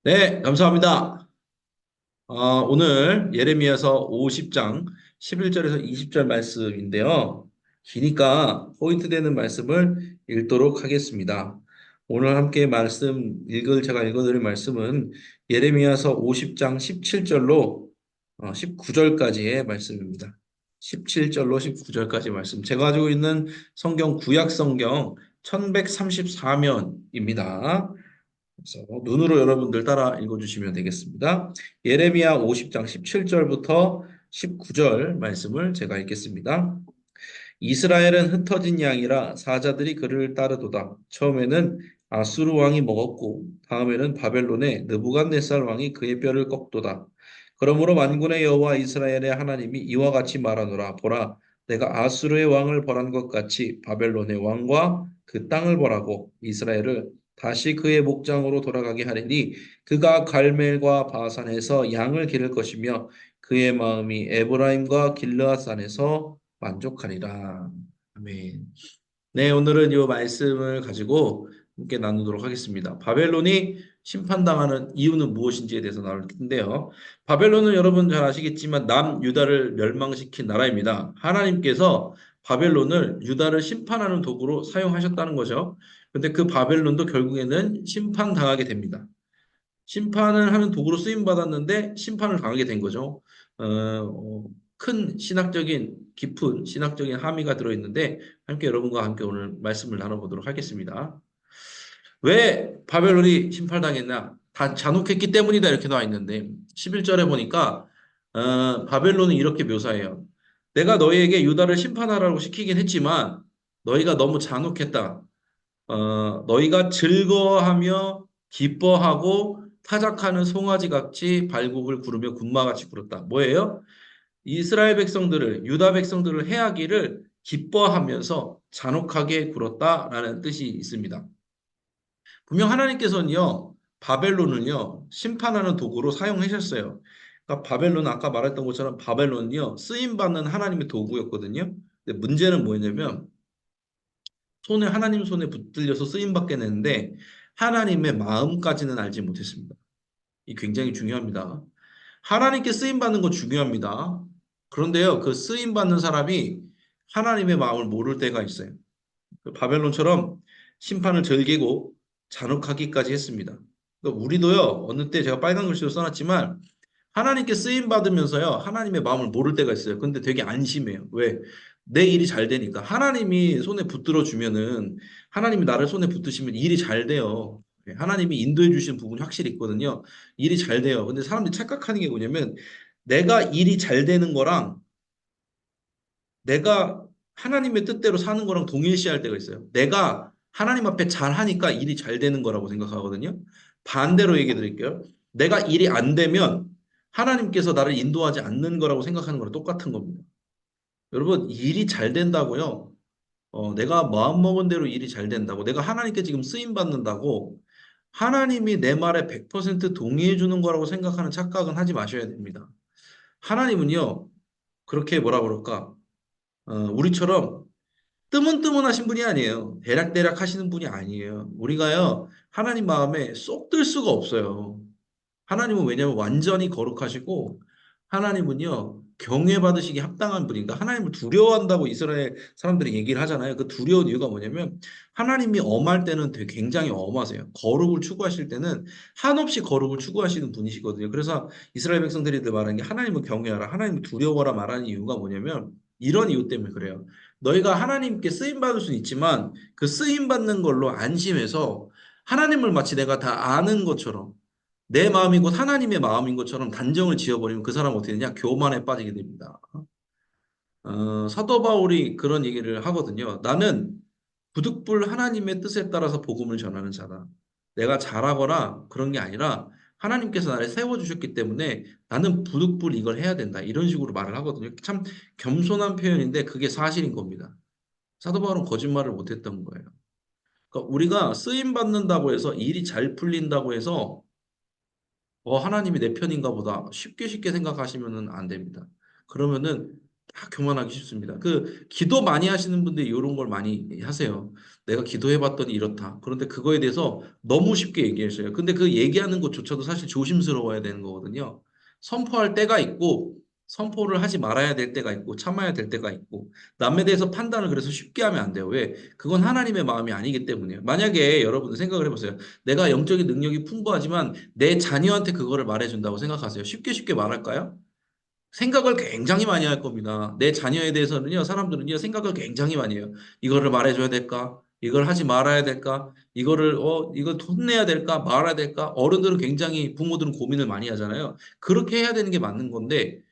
네, 감사합니다. 오늘 예레미야서 50장 11절에서 20절 말씀인데요. 기니까 포인트 되는 말씀을 읽도록 하겠습니다. 오늘 함께 제가 읽어드릴 말씀은 예레미야서 50장 17절로 19절까지의 말씀입니다. 17절로 19절까지 말씀. 제가 가지고 있는 성경 구약 성경 1134면입니다. 그래서 눈으로 여러분들 따라 읽어주시면 되겠습니다. 예레미야 50장 17절부터 19절 말씀을 제가 읽겠습니다. 이스라엘은 흩어진 양이라 사자들이 그를 따르도다. 처음에는 아수르 왕이 먹었고 다음에는 바벨론의 느부갓네살 왕이 그의 뼈를 꺾도다. 그러므로 만군의 여호와 이스라엘의 하나님이 이와 같이 말하노라. 보라, 내가 아수르의 왕을 벌한 것 같이 바벨론의 왕과 그 땅을 벌하고 이스라엘을 다시 그의 목장으로 돌아가게 하리니 그가 갈멜과 바산에서 양을 기를 것이며 그의 마음이 에브라임과 길르앗산에서 만족하리라. 아멘. 네, 오늘은 이 말씀을 가지고 함께 나누도록 하겠습니다. 바벨론이 심판당하는 이유는 무엇인지에 대해서 나눌 텐데요. 바벨론은 여러분 잘 아시겠지만 남유다를 멸망시킨 나라입니다. 하나님께서 바벨론을 유다를 심판하는 도구로 사용하셨다는 거죠. 근데 그 바벨론도 결국에는 심판당하게 됩니다. 심판을 하는 도구로 쓰임 받았는데 심판을 당하게 된 거죠. 큰 깊은 신학적인 함의가 들어있는데 함께 여러분과 함께 오늘 말씀을 나눠보도록 하겠습니다. 왜 바벨론이 심판당했나? 다 잔혹했기 때문이다 이렇게 나와 있는데 11절에 보니까 바벨론은 이렇게 묘사해요. 내가 너희에게 유다를 심판하라고 시키긴 했지만 너희가 너무 잔혹했다. 너희가 즐거워하며 기뻐하고 타작하는 송아지 같이 발곡을 구르며 군마같이 굴었다. 뭐예요? 이스라엘 백성들을, 유다 백성들을 해하기를 기뻐하면서 잔혹하게 굴었다라는 뜻이 있습니다. 분명 하나님께서는요, 바벨론을요, 심판하는 도구로 사용하셨어요. 그러니까 바벨론은 아까 말했던 것처럼 바벨론은요, 쓰임받는 하나님의 도구였거든요. 근데 문제는 뭐냐면, 하나님 손에 붙들려서 쓰임받게 되는데, 하나님의 마음까지는 알지 못했습니다. 이 굉장히 중요합니다. 하나님께 쓰임받는 거 중요합니다. 그런데요, 그 쓰임받는 사람이 하나님의 마음을 모를 때가 있어요. 그 바벨론처럼 심판을 즐기고 잔혹하기까지 했습니다. 그러니까 우리도요, 어느 때 제가 빨간 글씨로 써놨지만 하나님께 쓰임 받으면서요, 하나님의 마음을 모를 때가 있어요. 근데 되게 안심해요. 왜? 내 일이 잘 되니까. 하나님이 손에 붙들어 주면은, 하나님이 나를 손에 붙드시면 일이 잘 돼요. 하나님이 인도해 주시는 부분이 확실히 있거든요. 일이 잘 돼요. 근데 사람들이 착각하는 게 뭐냐면, 내가 일이 잘 되는 거랑 내가 하나님의 뜻대로 사는 거랑 동일시할 때가 있어요. 내가 하나님 앞에 잘하니까 일이 잘 되는 거라고 생각하거든요. 반대로 얘기해 드릴게요. 내가 일이 안 되면 하나님께서 나를 인도하지 않는 거라고 생각하는 거랑 똑같은 겁니다. 여러분, 일이 잘 된다고요. 내가 마음먹은 대로 일이 잘 된다고. 내가 하나님께 지금 쓰임 받는다고. 하나님이 내 말에 100% 동의해 주는 거라고 생각하는 착각은 하지 마셔야 됩니다. 하나님은요, 그렇게 뭐라 그럴까? 우리처럼 뜨문뜨문하신 분이 아니에요. 대략대략 하시는 분이 아니에요. 우리가요, 하나님 마음에 쏙 들 수가 없어요. 하나님은 왜냐하면 완전히 거룩하시고, 하나님은요, 경외받으시기 합당한 분인가? 하나님을 두려워한다고 이스라엘 사람들이 얘기를 하잖아요. 그 두려운 이유가 뭐냐면, 하나님이 엄할 때는 되게 굉장히 엄하세요. 거룩을 추구하실 때는 한없이 거룩을 추구하시는 분이시거든요. 그래서 이스라엘 백성들이 말하는 게 하나님을 경외하라, 하나님을 두려워라 말하는 이유가 뭐냐면, 이런 이유 때문에 그래요. 너희가 하나님께 쓰임받을 수는 있지만, 그 쓰임받는 걸로 안심해서 하나님을 마치 내가 다 아는 것처럼 내 마음이 곧 하나님의 마음인 것처럼 단정을 지어버리면 그 사람은 어떻게 되냐? 교만에 빠지게 됩니다. 사도 바울이 그런 얘기를 하거든요. 나는 부득불 하나님의 뜻에 따라서 복음을 전하는 자다. 내가 잘하거나 그런 게 아니라 하나님께서 나를 세워주셨기 때문에 나는 부득불 이걸 해야 된다. 이런 식으로 말을 하거든요. 참 겸손한 표현인데 그게 사실인 겁니다. 사도 바울은 거짓말을 못했던 거예요. 그러니까 우리가 쓰임 받는다고 해서 일이 잘 풀린다고 해서 하나님이 내 편인가 보다 쉽게 쉽게 생각하시면은 안 됩니다. 그러면은 교만하기 쉽습니다. 기도 많이 하시는 분들이 이런 걸 많이 하세요. 내가 기도해봤더니 이렇다. 그런데 그거에 대해서 너무 쉽게 얘기했어요. 근데 그 얘기하는 것조차도 사실 조심스러워야 되는 거거든요. 선포할 때가 있고, 선포를 하지 말아야 될 때가 있고, 참아야 될 때가 있고, 남에 대해서 판단을 그래서 쉽게 하면 안 돼요. 왜? 그건 하나님의 마음이 아니기 때문이에요. 만약에 여러분 생각을 해보세요. 내가 영적인 능력이 풍부하지만 내 자녀한테 그거를 말해준다고 생각하세요. 쉽게 쉽게 말할까요? 생각을 굉장히 많이 할 겁니다. 내 자녀에 대해서는요, 사람들은요, 생각을 굉장히 많이 해요. 이거를 말해줘야 될까? 이걸 하지 말아야 될까? 이걸 혼내야 될까? 말아야 될까? 어른들은 굉장히, 부모들은 고민을 많이 하잖아요. 그렇게 해야 되는 게 맞는 건데,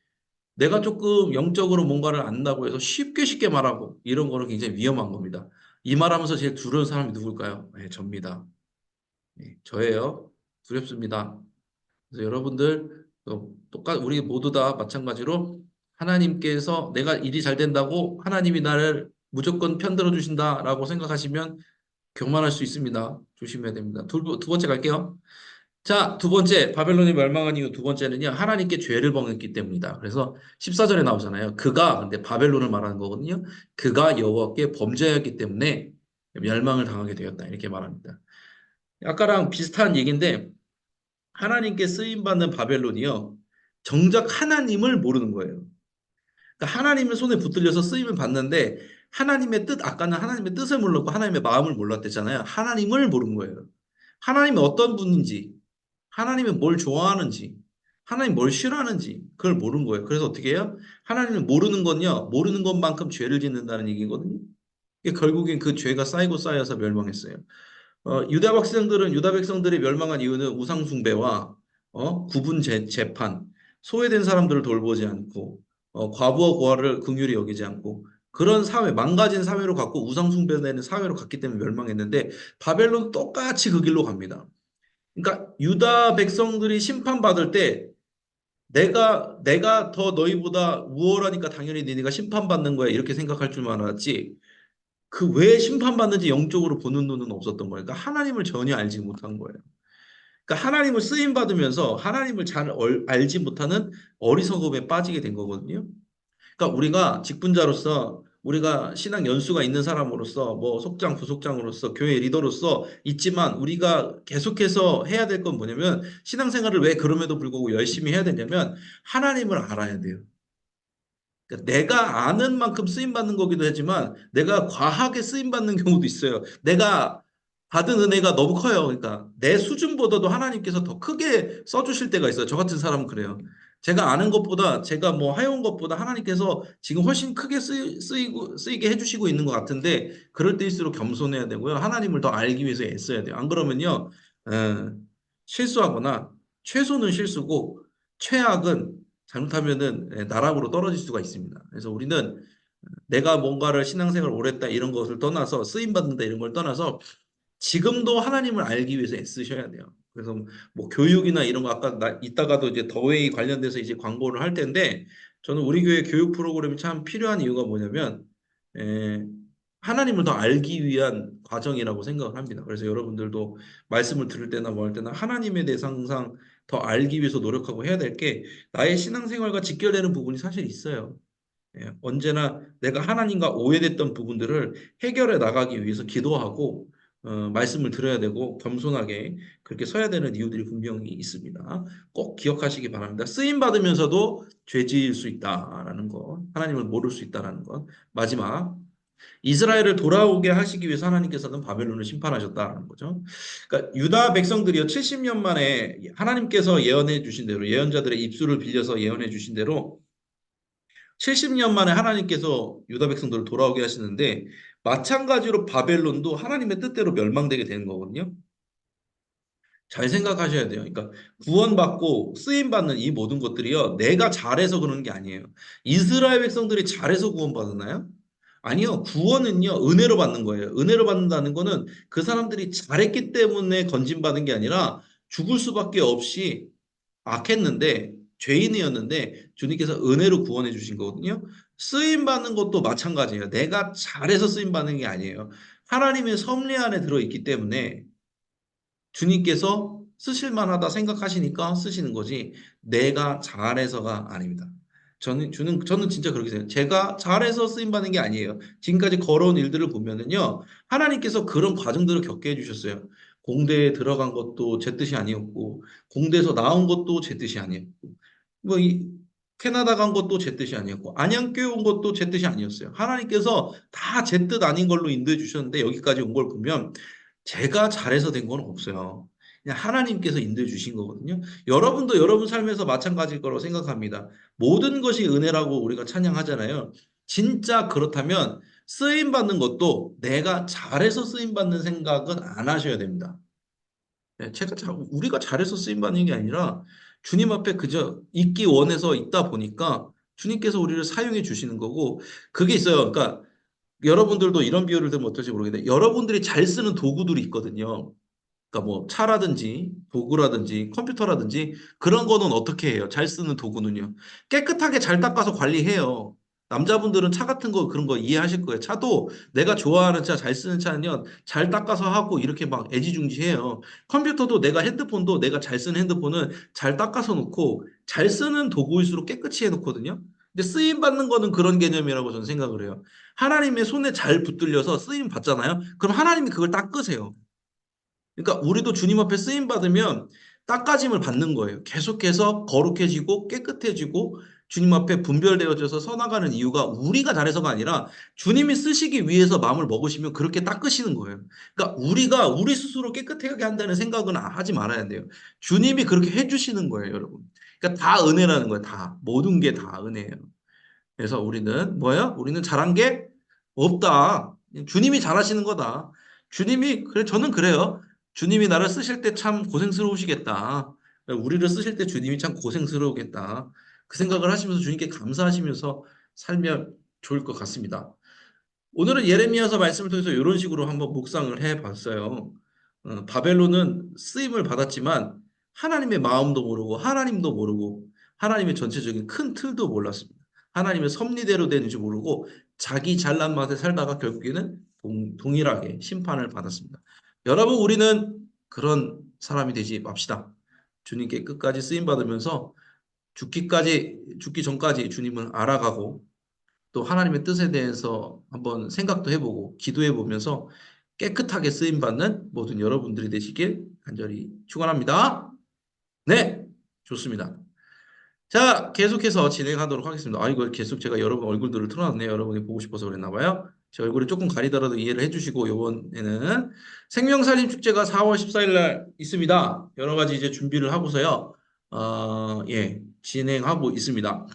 내가 조금 영적으로 뭔가를 안다고 해서 쉽게 쉽게 말하고, 이런 거는 굉장히 위험한 겁니다. 이 말하면서 제일 두려운 사람이 누굴까요? 네, 접니다. 네, 저예요. 두렵습니다. 그래서 여러분들 우리 모두 다 마찬가지로 하나님께서 내가 일이 잘 된다고 하나님이 나를 무조건 편들어 주신다라고 생각하시면 교만할 수 있습니다. 조심해야 됩니다. 두 번째 갈게요. 자, 두 번째 바벨론이 멸망한 이유 두 번째는요. 하나님께 죄를 범했기 때문이다. 그래서 14절에 나오잖아요. 그가 근데 바벨론을 말하는 거거든요. 그가 여호와께 범죄하였기 때문에 멸망을 당하게 되었다. 이렇게 말합니다. 아까랑 비슷한 얘기인데 하나님께 쓰임받는 바벨론이요. 정작 하나님을 모르는 거예요. 그러니까 하나님의 손에 붙들려서 쓰임을 받는데 하나님의 뜻, 아까는 하나님의 뜻을 몰랐고 하나님의 마음을 몰랐댔잖아요. 하나님을 모르는 거예요. 하나님이 어떤 분인지, 하나님이 뭘 좋아하는지, 하나님 뭘 싫어하는지 그걸 모르는 거예요. 그래서 어떻게 해요? 하나님을 모르는 건요. 모르는 것만큼 죄를 짓는다는 얘기거든요. 이게 결국엔 그 죄가 쌓이고 쌓여서 멸망했어요. 유다 백성들이 멸망한 이유는 우상 숭배와 구분 재판, 소외된 사람들을 돌보지 않고 과부와 고아를 긍휼히 여기지 않고 그런 사회, 망가진 사회로 갔고 우상 숭배되는 사회로 갔기 때문에 멸망했는데 바벨론 똑같이 그 길로 갑니다. 그러니까 유다 백성들이 심판받을 때 내가 더 너희보다 우월하니까 당연히 너희가 심판받는 거야 이렇게 생각할 줄만 알았지 그 왜 심판받는지 영적으로 보는 눈은 없었던 거예요. 그러니까 하나님을 전혀 알지 못한 거예요. 그러니까 하나님을 쓰임 받으면서 하나님을 잘 알지 못하는 어리석음에 빠지게 된 거거든요. 그러니까 우리가 직분자로서 우리가 신앙 연수가 있는 사람으로서 뭐 속장 부속장으로서 교회 리더로서 있지만 우리가 계속해서 해야 될 건 뭐냐면 신앙생활을 왜 그럼에도 불구하고 열심히 해야 되냐면 하나님을 알아야 돼요. 그러니까 내가 아는 만큼 쓰임 받는 거기도 하지만 내가 과하게 쓰임 받는 경우도 있어요. 내가 받은 은혜가 너무 커요. 그러니까 내 수준보다도 하나님께서 더 크게 써주실 때가 있어요. 저 같은 사람은 그래요. 제가 아는 것보다 제가 뭐 해온 것보다 하나님께서 지금 훨씬 크게 쓰이게 해주시고 있는 것 같은데 그럴 때일수록 겸손해야 되고요. 하나님을 더 알기 위해서 애써야 돼요. 안 그러면요, 에, 실수하거나 최소는 실수고 최악은 잘못하면은 나락으로 떨어질 수가 있습니다. 그래서 우리는 내가 뭔가를 신앙생활 오래 했다 이런 것을 떠나서 쓰임 받는다 이런 걸 떠나서 지금도 하나님을 알기 위해서 애쓰셔야 돼요. 그래서 뭐 교육이나 이런 거 아까 이따가도 이제 더웨이 관련돼서 이제 광고를 할 텐데 저는 우리 교회 교육 프로그램이 참 필요한 이유가 뭐냐면 에, 하나님을 더 알기 위한 과정이라고 생각을 합니다. 그래서 여러분들도 말씀을 들을 때나 뭐 할 때나 하나님에 대해서 항상 더 알기 위해서 노력하고 해야 될 게 나의 신앙생활과 직결되는 부분이 사실 있어요. 언제나 내가 하나님과 오해됐던 부분들을 해결해 나가기 위해서 기도하고 말씀을 들어야 되고 겸손하게 그렇게 서야 되는 이유들이 분명히 있습니다. 꼭 기억하시기 바랍니다. 쓰임 받으면서도 죄 지을 수 있다라는 것, 하나님을 모를 수 있다라는 것. 마지막 이스라엘을 돌아오게 하시기 위해서 하나님께서는 바벨론을 심판하셨다는 거죠. 그러니까 유다 백성들이요 70년 만에 하나님께서 예언해 주신 대로 예언자들의 입술을 빌려서 예언해 주신 대로 70년 만에 하나님께서 유다 백성들을 돌아오게 하시는데 마찬가지로 바벨론도 하나님의 뜻대로 멸망되게 되는 거거든요. 잘 생각하셔야 돼요. 그러니까 구원받고 쓰임받는 이 모든 것들이요. 내가 잘해서 그러는 게 아니에요. 이스라엘 백성들이 잘해서 구원받았나요? 아니요. 구원은요. 은혜로 받는 거예요. 은혜로 받는다는 거는 그 사람들이 잘했기 때문에 건진받은 게 아니라 죽을 수밖에 없이 악했는데 죄인이었는데 주님께서 은혜로 구원해 주신 거거든요. 쓰임 받는 것도 마찬가지예요. 내가 잘해서 쓰임 받는 게 아니에요. 하나님의 섭리 안에 들어 있기 때문에 주님께서 쓰실 만하다 생각하시니까 쓰시는 거지 내가 잘해서가 아닙니다. 저는 진짜 그렇게 생각해요. 제가 잘해서 쓰임 받는 게 아니에요. 지금까지 걸어온 일들을 보면은요, 하나님께서 그런 과정들을 겪게 해주셨어요. 공대에 들어간 것도 제 뜻이 아니었고, 공대에서 나온 것도 제 뜻이 아니었고, 뭐, 캐나다 간 것도 제 뜻이 아니었고, 안양교회 온 것도 제 뜻이 아니었어요. 하나님께서 다 제 뜻 아닌 걸로 인도해 주셨는데, 여기까지 온 걸 보면, 제가 잘해서 된 건 없어요. 그냥 하나님께서 인도해 주신 거거든요. 여러분도 여러분 삶에서 마찬가지일 거라고 생각합니다. 모든 것이 은혜라고 우리가 찬양하잖아요. 진짜 그렇다면 쓰임 받는 것도 내가 잘해서 쓰임 받는 생각은 안 하셔야 됩니다. 네, 우리가 잘해서 쓰임 받는 게 아니라 주님 앞에 그저 있기 원해서 있다 보니까 주님께서 우리를 사용해 주시는 거고 그게 있어요. 그러니까 여러분들도 이런 비유를 들으면 어떨지 모르겠는데 여러분들이 잘 쓰는 도구들이 있거든요. 그러니까 뭐 차라든지 도구라든지 컴퓨터라든지 그런 거는 어떻게 해요? 잘 쓰는 도구는요. 깨끗하게 잘 닦아서 관리해요. 남자분들은 차 같은 거 그런 거 이해하실 거예요. 차도 내가 좋아하는 차, 잘 쓰는 차는요. 잘 닦아서 하고 이렇게 막 애지중지해요. 컴퓨터도 내가 핸드폰도 내가 잘 쓰는 핸드폰은 잘 닦아서 놓고 잘 쓰는 도구일수록 깨끗이 해놓거든요. 근데 쓰임 받는 거는 그런 개념이라고 저는 생각을 해요. 하나님의 손에 잘 붙들려서 쓰임 받잖아요. 그럼 하나님이 그걸 닦으세요. 그러니까 우리도 주님 앞에 쓰임 받으면 닦아짐을 받는 거예요. 계속해서 거룩해지고 깨끗해지고 주님 앞에 분별되어져서 서나가는 이유가 우리가 잘해서가 아니라 주님이 쓰시기 위해서 마음을 먹으시면 그렇게 닦으시는 거예요. 그러니까 우리가 우리 스스로 깨끗하게 한다는 생각은 하지 말아야 돼요. 주님이 그렇게 해주시는 거예요, 여러분. 그러니까 다 은혜라는 거예요. 다 모든 게 다 은혜예요. 그래서 우리는 뭐야? 우리는 잘한 게 없다. 주님이 잘하시는 거다. 그래, 저는 그래요. 주님이 나를 쓰실 때 참 고생스러우시겠다. 우리를 쓰실 때 주님이 참 고생스러우겠다. 그 생각을 하시면서 주님께 감사하시면서 살면 좋을 것 같습니다. 오늘은 예레미야서 말씀을 통해서 이런 식으로 한번 묵상을 해 봤어요. 바벨론은 쓰임을 받았지만 하나님의 마음도 모르고 하나님도 모르고 하나님의 전체적인 큰 틀도 몰랐습니다. 하나님의 섭리대로 되는지 모르고 자기 잘난 맛에 살다가 결국에는 동일하게 심판을 받았습니다. 여러분, 우리는 그런 사람이 되지 맙시다. 주님께 끝까지 쓰임 받으면서 죽기 전까지 주님을 알아가고 또 하나님의 뜻에 대해서 한번 생각도 해보고 기도해 보면서 깨끗하게 쓰임 받는 모든 여러분들이 되시길 간절히 축원합니다. 네, 좋습니다. 자, 계속해서 진행하도록 하겠습니다. 아, 이거 계속 제가 여러분 얼굴들을 틀어놨네요. 여러분이 보고 싶어서 그랬나 봐요. 제 얼굴이 조금 가리더라도 이해를 해주시고 이번에는 생명살림 축제가 4월 14일 날 있습니다. 여러 가지 이제 준비를 하고서요. 예, 진행하고 있습니다.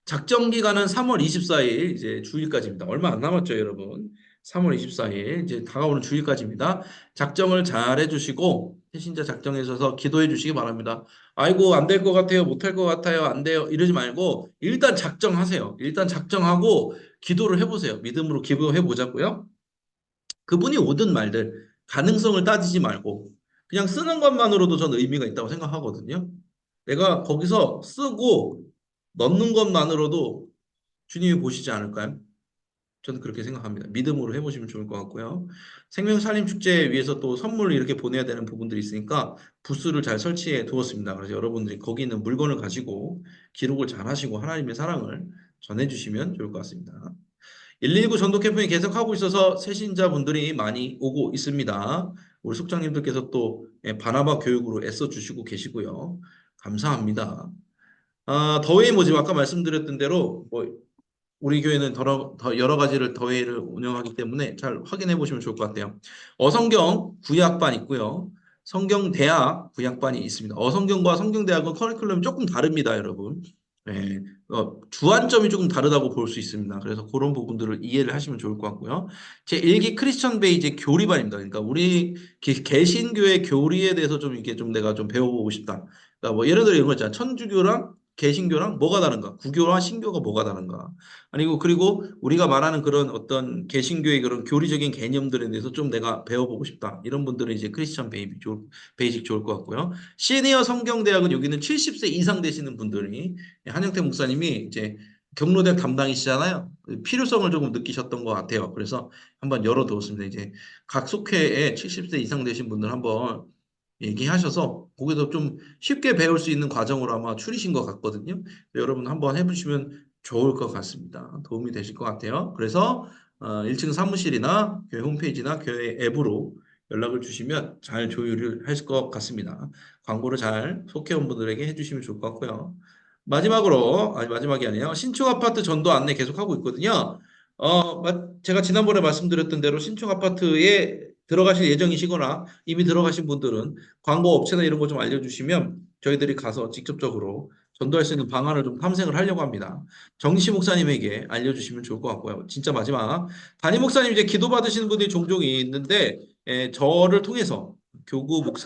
작정 기간은 3월 24일 이제 주일까지입니다. 얼마 안 남았죠, 여러분. 3월 24일 이제 다가오는 주일까지입니다. 작정을 잘 해주시고 새신자 작정에 있어서 기도해 주시기 바랍니다. 아이고 안 될 것 같아요, 못할 것 같아요, 안 돼요 이러지 말고 일단 작정하세요. 일단 작정하고 기도를 해보세요. 믿음으로 기도해 보자고요. 그분이 오든 말든 가능성을 따지지 말고 그냥 쓰는 것만으로도 저는 의미가 있다고 생각하거든요. 내가 거기서 쓰고 넣는 것만으로도 주님이 보시지 않을까요? 저는 그렇게 생각합니다. 믿음으로 해보시면 좋을 것 같고요. 생명살림 축제 위해서 또 선물을 이렇게 보내야 되는 부분들이 있으니까 부스를 잘 설치해 두었습니다. 그래서 여러분들이 거기 있는 물건을 가지고 기록을 잘 하시고 하나님의 사랑을 전해주시면 좋을 것 같습니다. 119 전도 캠프에 계속하고 있어서 새신자분들이 많이 오고 있습니다. 우리 숙장님들께서 또 바나바 교육으로 애써주시고 계시고요. 감사합니다. 더웨이 모집 아까 말씀드렸던 대로 뭐 우리 교회는 더 여러 가지를 더웨이를 운영하기 때문에 잘 확인해 보시면 좋을 것 같아요. 어성경 구약반 있고요. 성경대학 구약반이 있습니다. 어성경과 성경대학은 커리큘럼이 조금 다릅니다, 여러분. 네, 주안점이 조금 다르다고 볼 수 있습니다. 그래서 그런 부분들을 이해를 하시면 좋을 것 같고요. 제 1기 크리스천 베이지 교리반입니다. 그러니까 우리 개신교의 교리에 대해서 좀 이렇게 좀 내가 좀 배워보고 싶다. 그러니까 뭐 예를 들어 이런 거 있잖아. 천주교랑 개신교랑 뭐가 다른가? 구교와 신교가 뭐가 다른가? 그리고 우리가 말하는 그런 어떤 개신교의 그런 교리적인 개념들에 대해서 좀 내가 배워보고 싶다. 이런 분들은 이제 크리스천 베이직 좋을 것 같고요. 시니어 성경대학은 여기는 70세 이상 되시는 분들이 한영태 목사님이 이제 경로대 담당이시잖아요. 필요성을 조금 느끼셨던 것 같아요. 그래서 한번 열어두었습니다. 이제 각 속회에 70세 이상 되신 분들 한번 얘기하셔서 거기서 좀 쉽게 배울 수 있는 과정으로 아마 추리신 것 같거든요. 여러분 한번 해보시면 좋을 것 같습니다. 도움이 되실 것 같아요. 그래서 1층 사무실이나 교회 홈페이지나 교회 앱으로 연락을 주시면 잘 조율을 할 것 같습니다. 광고를 잘 속회원분들에게 해주시면 좋을 것 같고요. 마지막으로, 아니 마지막이 아니에요. 신축 아파트 전도 안내 계속하고 있거든요. 제가 지난번에 말씀드렸던 대로 신축 아파트에 들어가실 예정이시거나 이미 들어가신 분들은 광고 업체나 이런 거 좀 알려주시면 저희들이 가서 직접적으로 전도할 수 있는 방안을 좀 탐색을 하려고 합니다. 정시 목사님에게 알려주시면 좋을 것 같고요. 진짜 마지막 담임 목사님 이제 기도 받으시는 분들이 종종 있는데 저를 통해서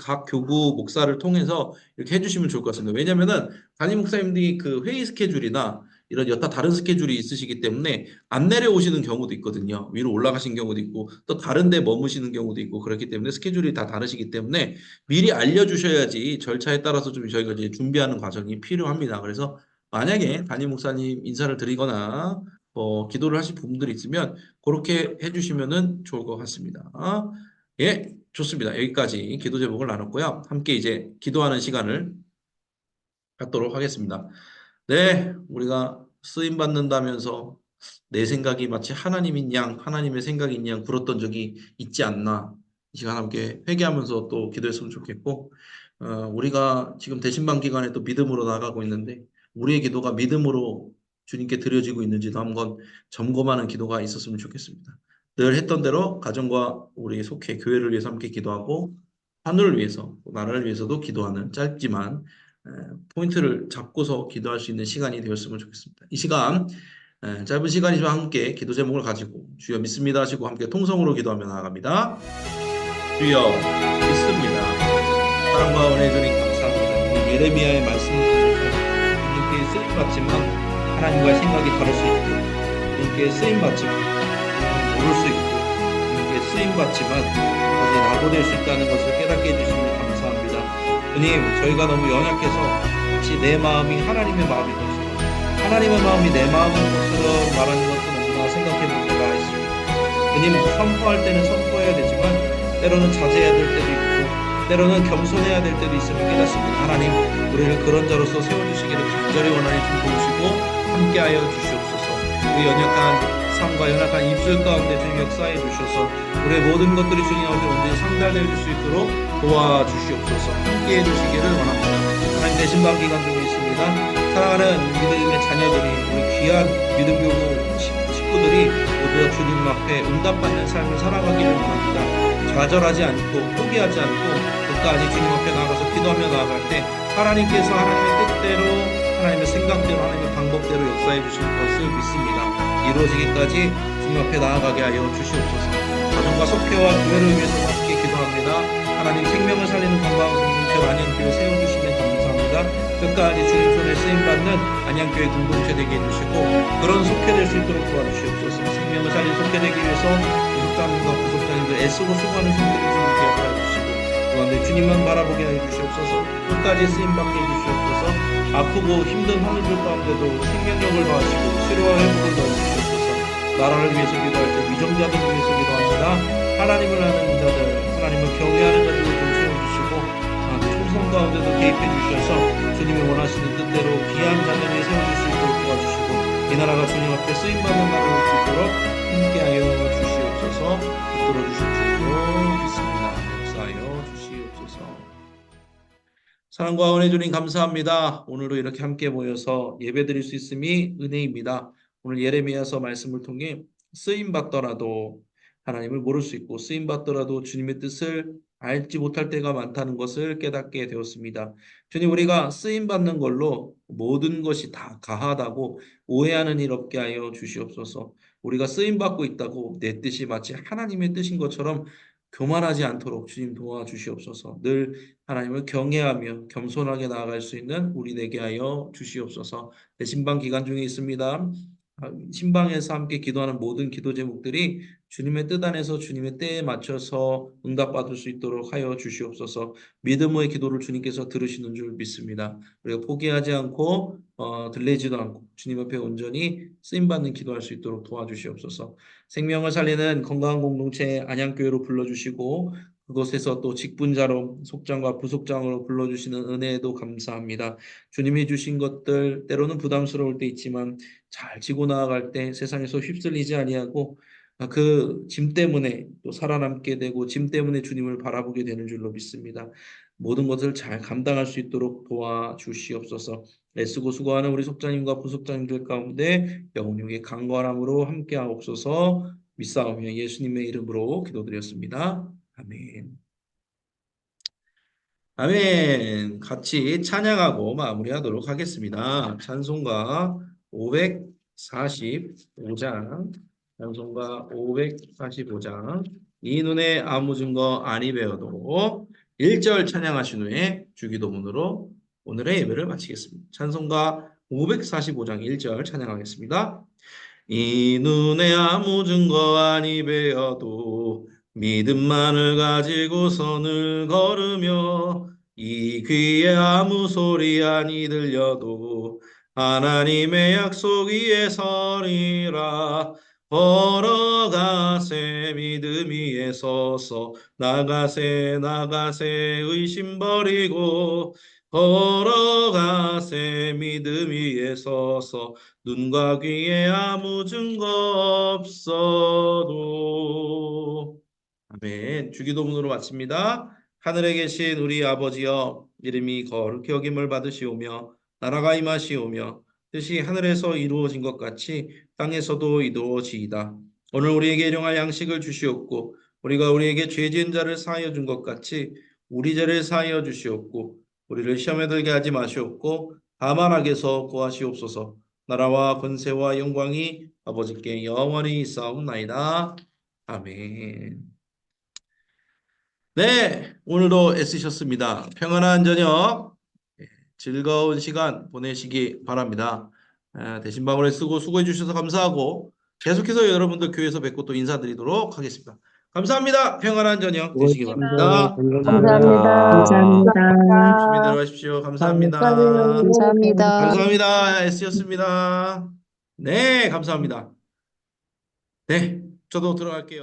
각 교구 목사를 통해서 이렇게 해주시면 좋을 것 같습니다. 왜냐면은 담임 목사님들이 그 회의 스케줄이나 이런 여타 다른 스케줄이 있으시기 때문에 안 내려오시는 경우도 있거든요. 위로 올라가신 경우도 있고 또 다른 데 머무시는 경우도 있고 그렇기 때문에 스케줄이 다 다르시기 때문에 미리 알려주셔야지 절차에 따라서 좀 저희가 이제 준비하는 과정이 필요합니다. 그래서 만약에 담임 목사님 인사를 드리거나 기도를 하실 부분들이 있으면 그렇게 해주시면은 좋을 것 같습니다. 예, 좋습니다. 여기까지 기도 제목을 나눴고요. 함께 이제 기도하는 시간을 갖도록 하겠습니다. 네, 우리가 쓰임 받는다면서 내 생각이 마치 하나님인 양, 하나님의 생각인 양 굴었던 적이 있지 않나. 이 시간 함께 회개하면서 또 기도했으면 좋겠고, 우리가 지금 대신방 기간에 또 믿음으로 나가고 있는데, 우리의 기도가 믿음으로 주님께 드려지고 있는지도 한번 점검하는 기도가 있었으면 좋겠습니다. 늘 했던 대로 가정과 우리 속해 교회를 위해서 함께 기도하고, 하늘을 위해서, 나라를 위해서도 기도하는 짧지만 에, 포인트를 잡고서 기도할 수 있는 시간이 되었으면 좋겠습니다. 이 시간 짧은 시간이지만 함께 기도 제목을 가지고 주여 믿습니다 하시고 함께 통성으로 기도하며 나아갑니다. 주여 믿습니다. 사랑과 은혜 주님 감사합니다. 오늘 예레미야의 말씀을 통해서 주님께 쓰임받지만 하나님과의 생각이 다를 수 있고 주님께 쓰임받지만 모를 수 있고 주님께 쓰임받지만 아직 낙오될 수 있다는 것을 깨닫게 해주시면 감사합니다. 주님 저희가 너무 연약해서 마치 내 마음이 하나님의 마음인 것처럼 하나님의 마음이 내 마음인 것처럼 말하는 것도 너무나 생각해 볼 때가 있습니다. 주님 선포할 때는 선포해야 되지만 때로는 자제해야 될 때도 있고 때로는 겸손해야 될 때도 있음을 깨닫습니다. 하나님 우리를 그런 자로서 세워주시기를 간절히 원하니 좀 도우시고 함께하여 주시옵소서. 우리 연약한 삶과 연약한 입술 가운데 주님 역사해 주셔서 우리의 모든 것들이 주님 앞에 온전히 상달되어 줄 수 있도록 도와주시옵소서. 함께해 주시기를 원합니다. 하나님 대신방 기간 중에 있습니다. 사랑하는 믿음의 자녀들이 우리 귀한 믿음교구 식구들이 모두 주님 앞에 응답받는 삶을 살아가기를 원합니다. 좌절하지 않고 포기하지 않고 끝까지 주님 앞에 나가서 기도하며 나아갈 때 하나님께서 하나님의 뜻대로 하나님의 생각대로 하나님의 방법대로 역사해 주실 것을 믿습니다. 이루어지기까지 주님 앞에 나아가게 하여 주시옵소서. 가정과 속회와 교회를 위해서 함께 기도합니다. 하나님 생명을 살리는 건강한 공동체 안양교회 세워주시면 감사합니다. 끝까지 주님 손에 쓰임받는 안양교회 공동체 되게 해주시고 그런 속회될 수 있도록 도와주시옵소서. 생명을 살린 속회되기 위해서 구속자님과 구속자님들 애쓰고 수고하는 손들을 주님께 역사해 주시고 그런데 주님만 바라보게 해 주시옵소서. 끝까지 쓰임받게 해주시옵소서. 아프고 힘든 하늘들 가운데도 생명력을 더하시고 치료와 회복을 더해주시옵소서. 나라를 위해서 기도할 때 위정자들을 위해서 기도합니다. 하나님을 아는 자들, 하나님을 경외하는 자들을 좀 세워주시고 총성 가운데도 개입해 주셔서 주님이 원하시는 뜻대로 귀한 자녀를 세워줄 수 있도록 도와주시고 이 나라가 주님 앞에 쓰임받는 나라로 올 수 있도록 함께하여 주시옵소서. 붙들어 주실 줄로 믿습니다. 역사하여 주시옵소서. 사랑과 은혜 주님 감사합니다. 오늘도 이렇게 함께 모여서 예배드릴 수 있음이 은혜입니다. 오늘 예레미야서 말씀을 통해 쓰임받더라도 하나님을 모를 수 있고 쓰임받더라도 주님의 뜻을 알지 못할 때가 많다는 것을 깨닫게 되었습니다. 주님 우리가 쓰임받는 걸로 모든 것이 다 가하다고 오해하는 일 없게 하여 주시옵소서. 우리가 쓰임받고 있다고 내 뜻이 마치 하나님의 뜻인 것처럼 교만하지 않도록 주님 도와주시옵소서. 늘 하나님을 경외하며 겸손하게 나아갈 수 있는 우리 되게 하여 주시옵소서. 내 신방 기간 중에 있습니다. 신방에서 함께 기도하는 모든 기도 제목들이 주님의 뜻 안에서 주님의 때에 맞춰서 응답받을 수 있도록 하여 주시옵소서. 믿음의 기도를 주님께서 들으시는 줄 믿습니다. 우리가 포기하지 않고 들리지도 않고 주님 앞에 온전히 쓰임받는 기도할 수 있도록 도와주시옵소서. 생명을 살리는 건강한 공동체 안양교회로 불러주시고 그곳에서 또 직분자로 속장과 부속장으로 불러주시는 은혜에도 감사합니다. 주님이 주신 것들 때로는 부담스러울 때 있지만 잘 지고 나아갈 때 세상에서 휩쓸리지 아니하고 그 짐 때문에 또 살아남게 되고 짐 때문에 주님을 바라보게 되는 줄로 믿습니다. 모든 것을 잘 감당할 수 있도록 도와주시옵소서. 애쓰고 수고하는 우리 속장님과 부속장님들 가운데 영육의 강건함으로 함께하옵소서. 믿사오며 예수님의 이름으로 기도드렸습니다. 아멘. 아멘. 같이 찬양하고 마무리하도록 하겠습니다. 찬송가 545장, 찬송가 545장, 이 눈에 아무 증거 아니 배워도 1절 찬양하신 후에 주기도문으로 오늘의 예배를 마치겠습니다. 찬송가 545장 1절 찬양하겠습니다. 이 눈에 아무 증거 아니 배어도 믿음만을 가지고 선을 걸으며 이 귀에 아무 소리 아니 들려도 하나님의 약속 위에 서리라. 걸어가세 믿음 위에 서서 나가세 나가세 의심 버리고 걸어가세 믿음 위에 서서 눈과 귀에 아무 증거 없어도. 아멘. 주기도문으로 마칩니다. 하늘에 계신 우리 아버지여, 이름이 거룩히 여김을 받으시오며 나라가 임하시오며 뜻이 하늘에서 이루어진 것 같이 땅에서도 이루어지이다. 오늘 우리에게 일용할 양식을 주시옵고 우리가 우리에게 죄 지은 자를 사하여 준 것 같이 우리 죄를 사하여 주시옵고 우리를 시험에 들게 하지 마시옵고 다만 악에서 구하시옵소서. 나라와 권세와 영광이 아버지께 영원히 있사옵나이다. 아멘. 네, 오늘도 애쓰셨습니다. 평안한 저녁, 즐거운 시간 보내시기 바랍니다. 대신 방울에 쓰고 수고해 주셔서 감사하고 계속해서 여러분들 교회에서 뵙고 또 인사드리도록 하겠습니다. 감사합니다. 평안한 저녁 되시기 바랍니다. 감사합니다. 감사합니다. 조심히 들어가십시오. 감사합니다. 감사합니다. 감사합니다. 애쓰셨습니다. 네, 감사합니다. 네, 저도 들어갈게요.